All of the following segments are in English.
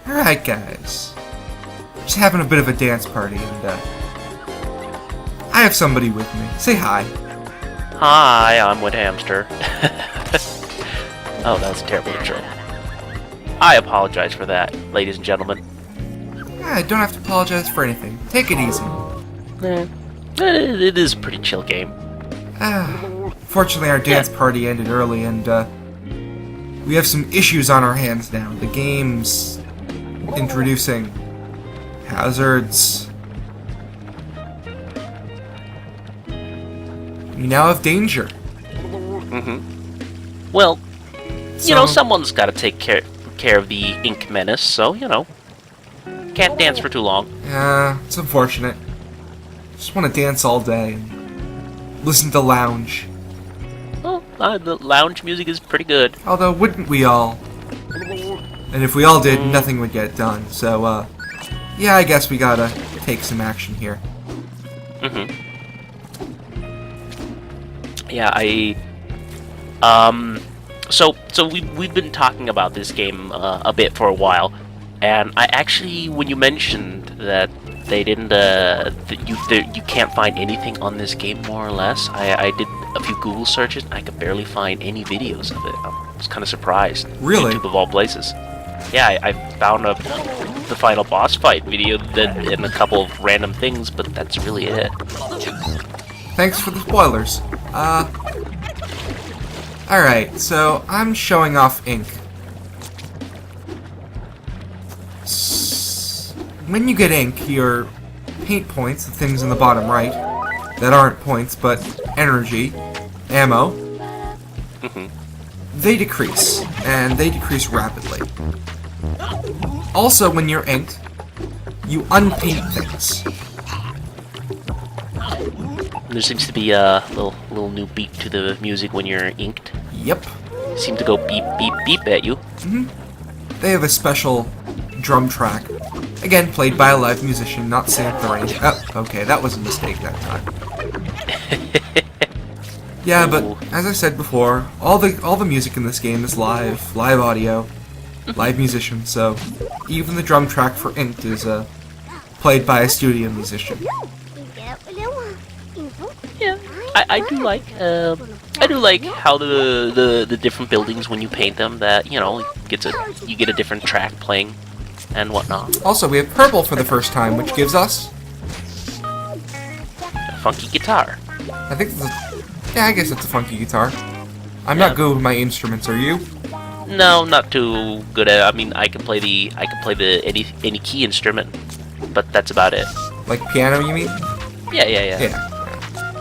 Alright, guys. Just having a bit of a dance party, and I have somebody with me. Say hi. Hi, I'm Wood Hamster. Oh, that was a terrible intro. I apologize for that, ladies and gentlemen. I don't have to apologize for anything. Take it easy. It is a pretty chill game. Fortunately, our dance party ended early, and we have some issues on our hands now. The game's introducing hazards. We now have danger. Well, someone's got to take care of the ink menace, so, can't dance for too long. Yeah, it's unfortunate. Just want to dance all day and listen to lounge. Well, the lounge music is pretty good. Although, wouldn't we all? And if we all did, nothing would get done. So, yeah, I guess we gotta take some action here. Yeah, So we've been talking about this game a bit for a while, and I actually, when you mentioned that they didn't, that you can't find anything on this game more or less, I did a few Google searches and I could barely find any videos of it. I was kind of surprised. Really? YouTube of all places. Yeah, I found the final boss fight video and a couple of random things, but that's really it. Thanks for the spoilers. Alright, so I'm showing off ink. When you get ink, your paint points, the things in the bottom right, that aren't points but energy, ammo, they decrease, and they decrease rapidly. Also, when you're inked, you unpaint things. There seems to be a little new beat to the music when you're inked. Yep. Seem to go beep beep beep at you. They have a special drum track. Again, played by a live musician, not sampling. Oh, okay, that was a mistake that time. Yeah, but as I said before, all the music in this game is live audio, live musician. So even the drum track for Inked is played by a studio musician. Yeah, I do like how the different buildings, when you paint them, that you get a different track playing and whatnot. Also, we have purple for the first time, which gives us A funky guitar. I think I guess it's a funky guitar. I'm not good with my instruments. Are you? No, not too good at it. I mean, I can play the any key instrument, but that's about it. Like piano, you mean? Yeah.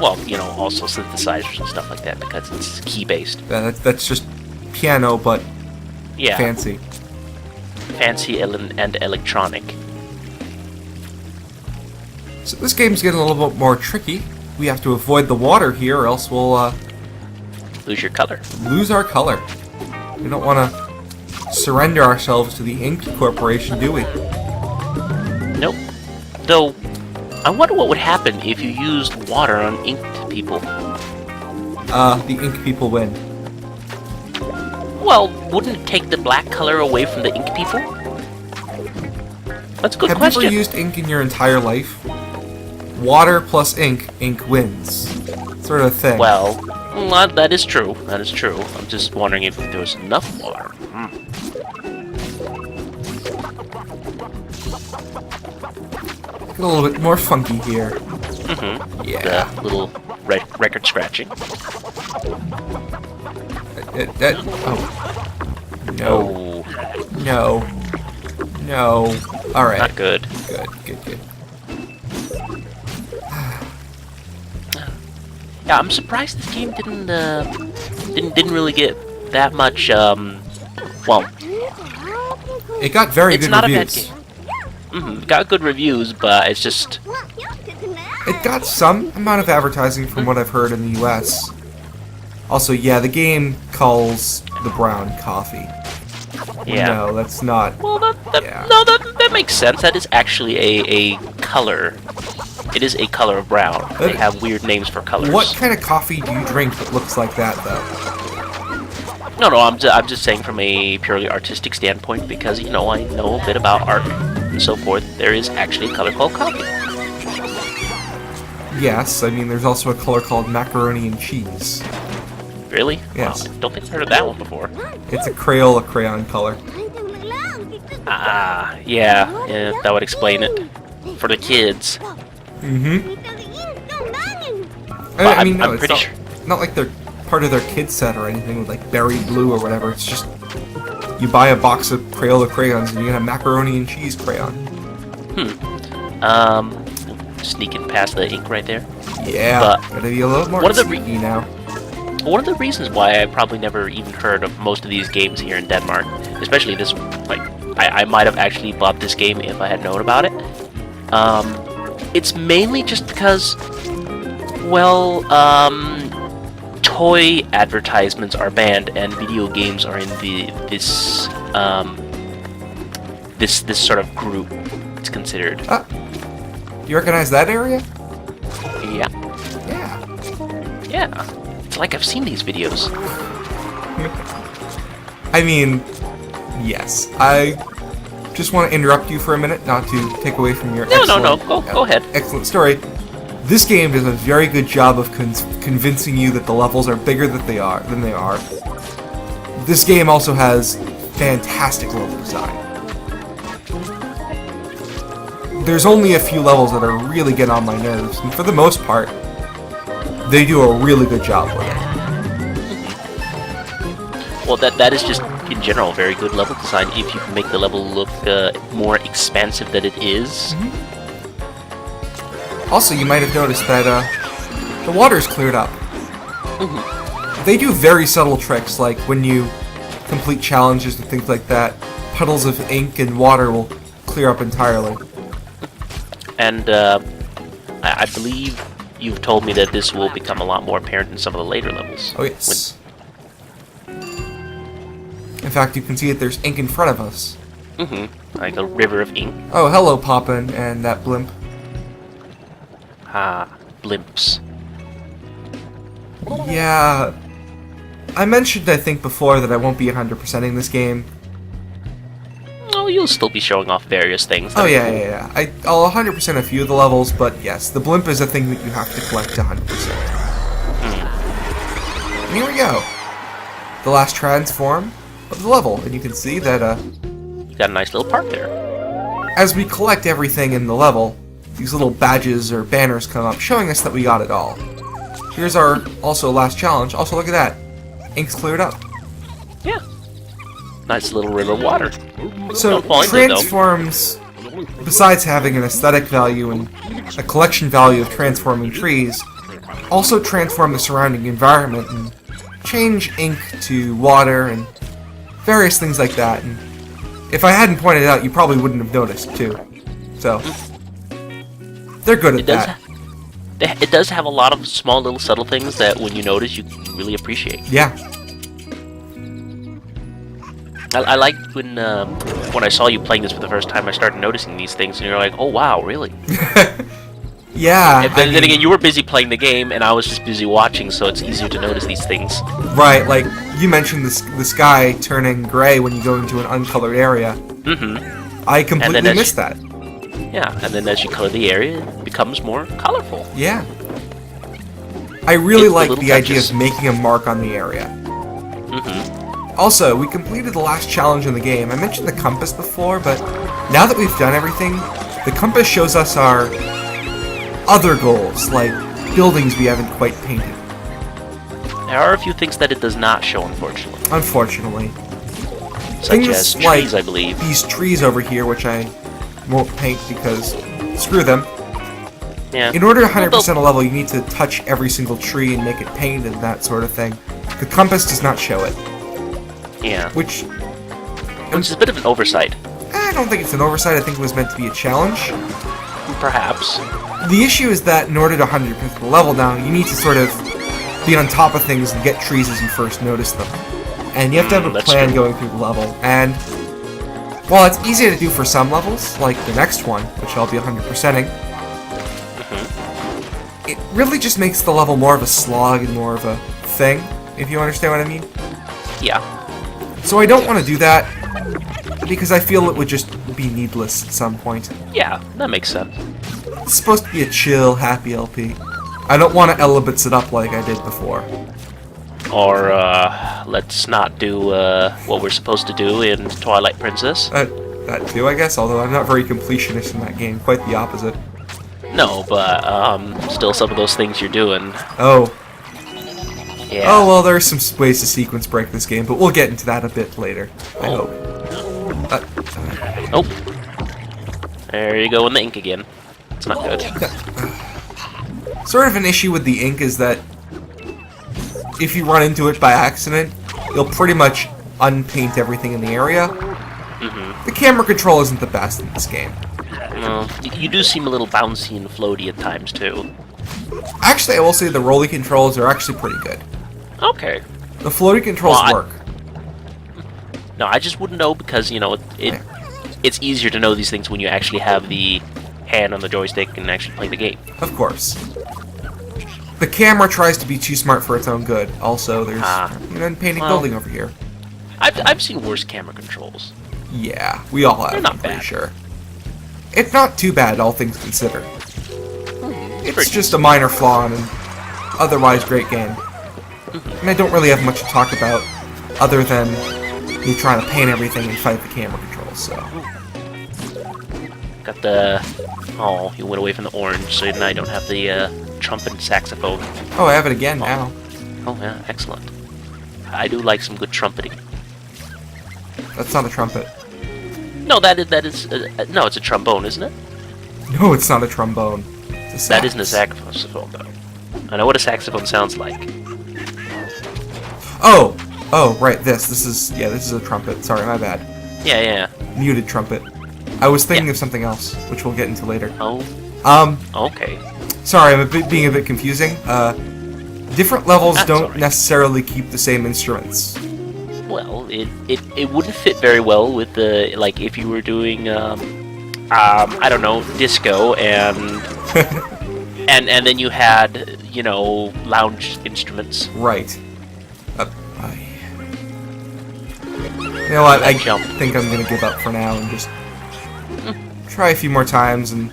Well, also synthesizers and stuff like that, because it's key-based. That's just piano, but fancy. Fancy and electronic. So this game's getting a little bit more tricky. We have to avoid the water here, or else we'll Lose your color. lose our color. We don't want to surrender ourselves to the Ink Corporation, do we? Nope. Though, I wonder what would happen if you used water on inked people. The Ink people win. Well, wouldn't it take the black color away from the ink people? That's a good question. Have you ever used ink in your entire life? Water plus ink wins. Sort of thing. Well, that is true. That is true. I'm just wondering if there was enough water. Get a little bit more funky here. Yeah. The little record scratching. Oh. No. Alright. Not good. Good. Yeah, I'm surprised this game didn't really get that much. Well, it got very good reviews. It's not a bad game. Got good reviews, but it's just. It got some amount of advertising from what I've heard in the US. Also, yeah, the game calls the brown coffee. Yeah. No, that's not. Well, that makes sense. That is actually a color. It is a color of brown. They have weird names for colors. What kind of coffee do you drink that looks like that, though? No, I'm just saying from a purely artistic standpoint because, I know a bit about art and so forth. There is actually a color called coffee. Yes, I mean, there's also a color called macaroni and cheese. Really? Yes. Wow, don't think I've heard of that one before. It's a Crayola crayon color. Yeah, that would explain it. For the kids. Mm-hmm. Well, I mean, no, I'm it's pretty sure. not like they're part of their kid set or anything with like berry blue or whatever. It's just you buy a box of Crayola crayons and you get a macaroni and cheese crayon. Sneaking past the ink right there. Yeah, but gotta be a little more sneaky now. One of the reasons why I probably never even heard of most of these games here in Denmark, especially this, like, I might have actually bought this game if I had known about it. It's mainly just because, well, toy advertisements are banned and video games are in this sort of group. It's considered. You recognize that area? Yeah. Yeah. Yeah. It's like I've seen these videos. I mean, yes. I just want to interrupt you for a minute, not to take away from your No. Go ahead. Excellent story. This game does a very good job of convincing you that the levels are bigger than they are. This game also has fantastic level design. There's only a few levels that are really get on my nerves, and for the most part, they do a really good job with it. Well, that is just, in general, very good level design if you can make the level look more expansive than it is. Also, you might have noticed that the water's cleared up. They do very subtle tricks, like when you complete challenges and things like that, puddles of ink and water will clear up entirely. And I believe you've told me that this will become a lot more apparent in some of the later levels. Oh yes. In fact, you can see that there's ink in front of us. Like a river of ink. Oh, hello, Poppin and that blimp. Blimps. Yeah. I mentioned, I think, before that I won't be 100%ing this game. Oh, you'll still be showing off various things. Oh, yeah. I'll 100% a few of the levels, but yes, the blimp is a thing that you have to collect 100%. And here we go. The last transform of the level, and you can see that, You got a nice little park there. as we collect everything in the level, these little badges or banners come up showing us that we got it all. Here's our also last challenge. Also, look at that. Ink's cleared up. Yeah. Nice little river of water. So, Don't fall into it, though. transforms, besides having an aesthetic value and a collection value of transforming trees, also transform the surrounding environment and change ink to water and various things like that. And if I hadn't pointed it out, you probably wouldn't have noticed, too. So, they're good at that. It does have a lot of small little subtle things that when you notice, you really appreciate. Yeah. I liked when I saw you playing this for the first time, I started noticing these things, and you're like, oh wow, really? Yeah. And then again, you were busy playing the game, and I was just busy watching, so it's easier to notice these things. Right, like, you mentioned the sky turning gray when you go into an uncolored area. I completely missed that. Yeah, and then as you color the area, it becomes more colorful. Yeah. I really It's the like little the idea touches. of making a mark on the area. Also, we completed the last challenge in the game. I mentioned the compass before, but now that we've done everything, the compass shows us our other goals, like buildings we haven't quite painted. There are a few things that it does not show, unfortunately. Unfortunately. Such Things as like trees, I believe. these trees over here, which I won't paint because screw them. Yeah. In order to 100% a level, you need to touch every single tree and make it painted and that sort of thing. The compass does not show it. Yeah. Which is a bit of an oversight. I don't think it's an oversight. I think it was meant to be a challenge. Perhaps. The issue is that in order to 100% the level down, you need to sort of be on top of things and get trees as you first notice them. And you have to have a that's plan true. going through the level. And while it's easier to do for some levels, like the next one, which I'll be 100%ing, it really just makes the level more of a slog and more of a thing, if you understand what I mean. Yeah. So I don't want to do that, because I feel it would just be needless at some point. Yeah, that makes sense. It's supposed to be a chill, happy LP. I don't want to elements it up like I did before. Or, let's not do, what we're supposed to do in Twilight Princess. That too, I guess, although I'm not very completionist in that game. Quite the opposite. No, but, still some of those things you're doing. Oh. Yeah. Oh, well, there are some ways to sequence break this game, but we'll get into that a bit later, I hope. Oh. There you go in the ink again. It's not good. Sort of an issue with the ink is that if you run into it by accident, you'll pretty much unpaint everything in the area. The camera control isn't the best in this game. No, you do seem a little bouncy and floaty at times, too. Actually, I will say the rolly controls are actually pretty good. Okay. The floaty controls work. No, I just wouldn't know because, you know, it's easier to know these things when you actually have the hand on the joystick and actually play the game. Of course. The camera tries to be too smart for its own good. Also, there's an unpainted building over here. I've seen worse camera controls. Yeah, we all have, They're not I'm pretty bad. sure. It's not too bad, all things considered. It's pretty just a minor flaw in an otherwise great game. And I don't really have much to talk about other than me trying to paint everything and fight the camera controls, so... Got the... Oh, you went away from the orange, so now I don't have the trumpet and saxophone. Oh, I have it again now. Oh, yeah, excellent. I do like some good trumpeting. That's not a trumpet. No, that is no, it's a trombone, isn't it? No, it's not a trombone. It's a sax. That isn't a saxophone, though. I know what a saxophone sounds like. Oh! Oh, right, this is a trumpet. Sorry, my bad. Yeah. Muted trumpet. I was thinking of something else, which we'll get into later. Oh. Okay. Sorry, I'm being a bit confusing. Different levels don't alright. necessarily keep the same instruments. Well, it wouldn't fit very well with the, like, if you were doing, I don't know, disco and and then you had, you know, lounge instruments. Right. You know what, I Jump. think I'm gonna give up for now and just try a few more times, and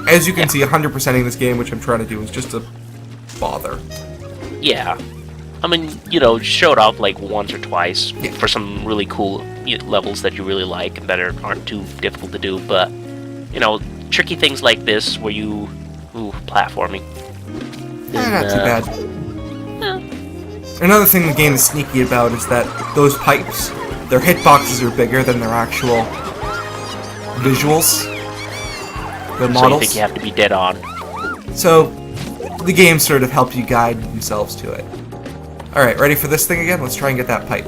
as you can see, 100%ing this game, which I'm trying to do, is just a bother. Yeah. I mean, you know, show it off like once or twice for some really cool levels that you really like and that aren't too difficult to do, but, you know, tricky things like this where you... Ooh, platforming. Not too bad. Another thing the game is sneaky about is that those pipes, their hitboxes are bigger than their actual visuals. The So you models. think you have to be dead on. So, the game sort of helps you guide themselves to it. Alright, ready for this thing again? Let's try and get that pipe.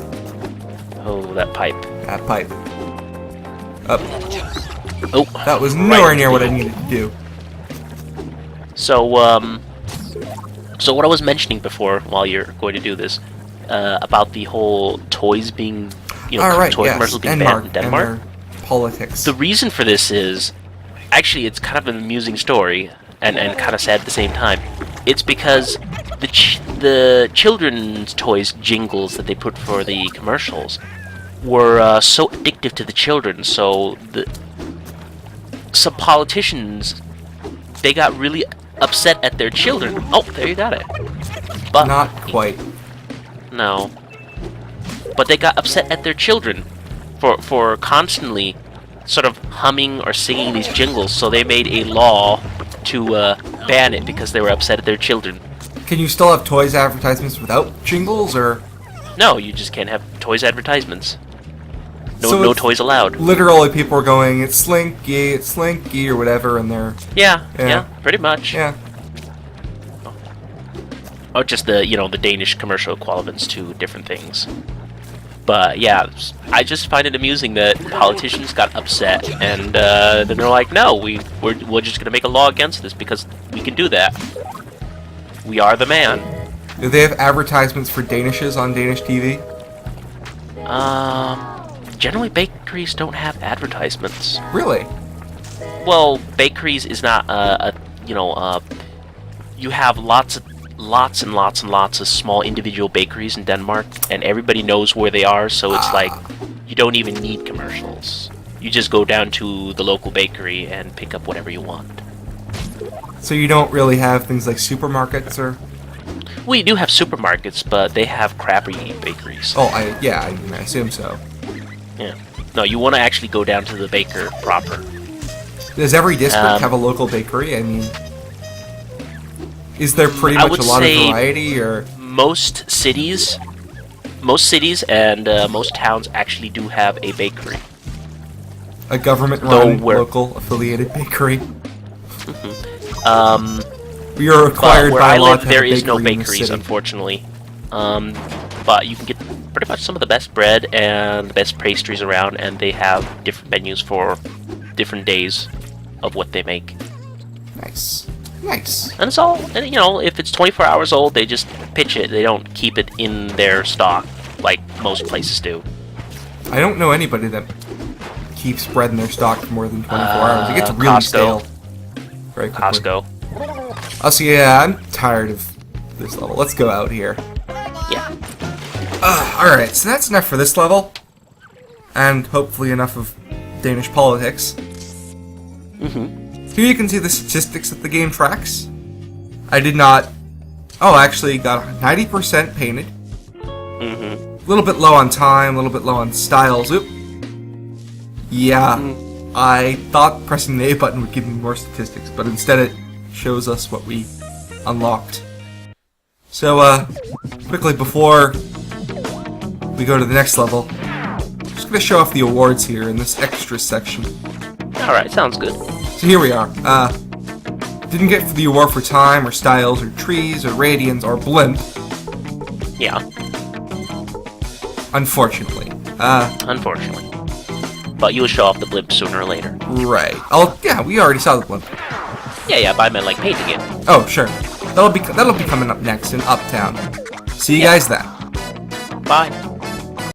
Oh, that pipe. That pipe. Up. Oh. That was nowhere near what I needed to do. So, so what I was mentioning before, while you're going to do this, about the whole toys being, you know, Alright, toy yes. commercials being banned in Denmark. And their politics. The reason for this is, actually, it's kind of an amusing story, and kind of sad at the same time. It's because the children's toys jingles that they put for the commercials were so addictive to the children, so some politicians, they got really upset at their children. Oh, there you got it. But Not quite. no. But they got upset at their children for constantly sort of humming or singing these jingles, so they made a law to ban it because they were upset at their children. Can you still have toys advertisements without jingles, or...? No, you just can't have toys advertisements. No, So no it's toys allowed. Literally, people are going, it's Slinky, or whatever, and they're... Yeah, pretty much. Yeah. Oh, just the, you know, the Danish commercial equivalents to different things. But yeah, I just find it amusing that politicians got upset, and then they're like, no, we're just gonna make a law against this because we can do that. We are the man. Do they have advertisements for Danishes on Danish TV? Generally bakeries don't have advertisements. Really? Well, bakeries is not you know, you have lots of, lots and lots and lots of small individual bakeries in Denmark, and everybody knows where they are, so it's like you don't even need commercials. You just go down to the local bakery and pick up whatever you want. So you don't really have things like supermarkets, or? We do have supermarkets, but they have crappy bakeries. Oh, I assume so. Yeah. No, you want to actually go down to the baker proper. Does every district have a local bakery? I mean, is there pretty much a lot of variety, or? Most cities and most towns actually do have a bakery. A government-run, local affiliated bakery. We are required where by I law live, to there have a is no bakery in the bakeries, city. unfortunately. But you can get pretty much some of the best bread and the best pastries around, and they have different menus for different days of what they make. Nice. Nice. And it's all, and, you know, if it's 24 hours old, they just pitch it. They don't keep it in their stock like most places do. I don't know anybody that keeps bread in their stock for more than 24 hours. It gets really stale very quickly. Costco. Also, yeah, I'm tired of this level. Let's go out here. Yeah. Alright, so that's enough for this level. And hopefully enough of Danish politics. Here you can see the statistics that the game tracks. I did not... Oh, actually got 90% painted. A little bit low on time, a little bit low on styles. Oop. Yeah, I thought pressing the A button would give me more statistics, but instead it shows us what we unlocked. So, quickly before we go to the next level, I'm just going to show off the awards here in this extra section. Alright, sounds good. So here we are. Didn't get the award for time, or styles, or trees, or radians, or blimp. Yeah. Unfortunately. Unfortunately. But you'll show off the blimp sooner or later. Right. Oh, yeah, we already saw the blimp. Yeah, but I meant like painting it. Oh, sure. That'll be coming up next in Uptown. See you guys then. Bye.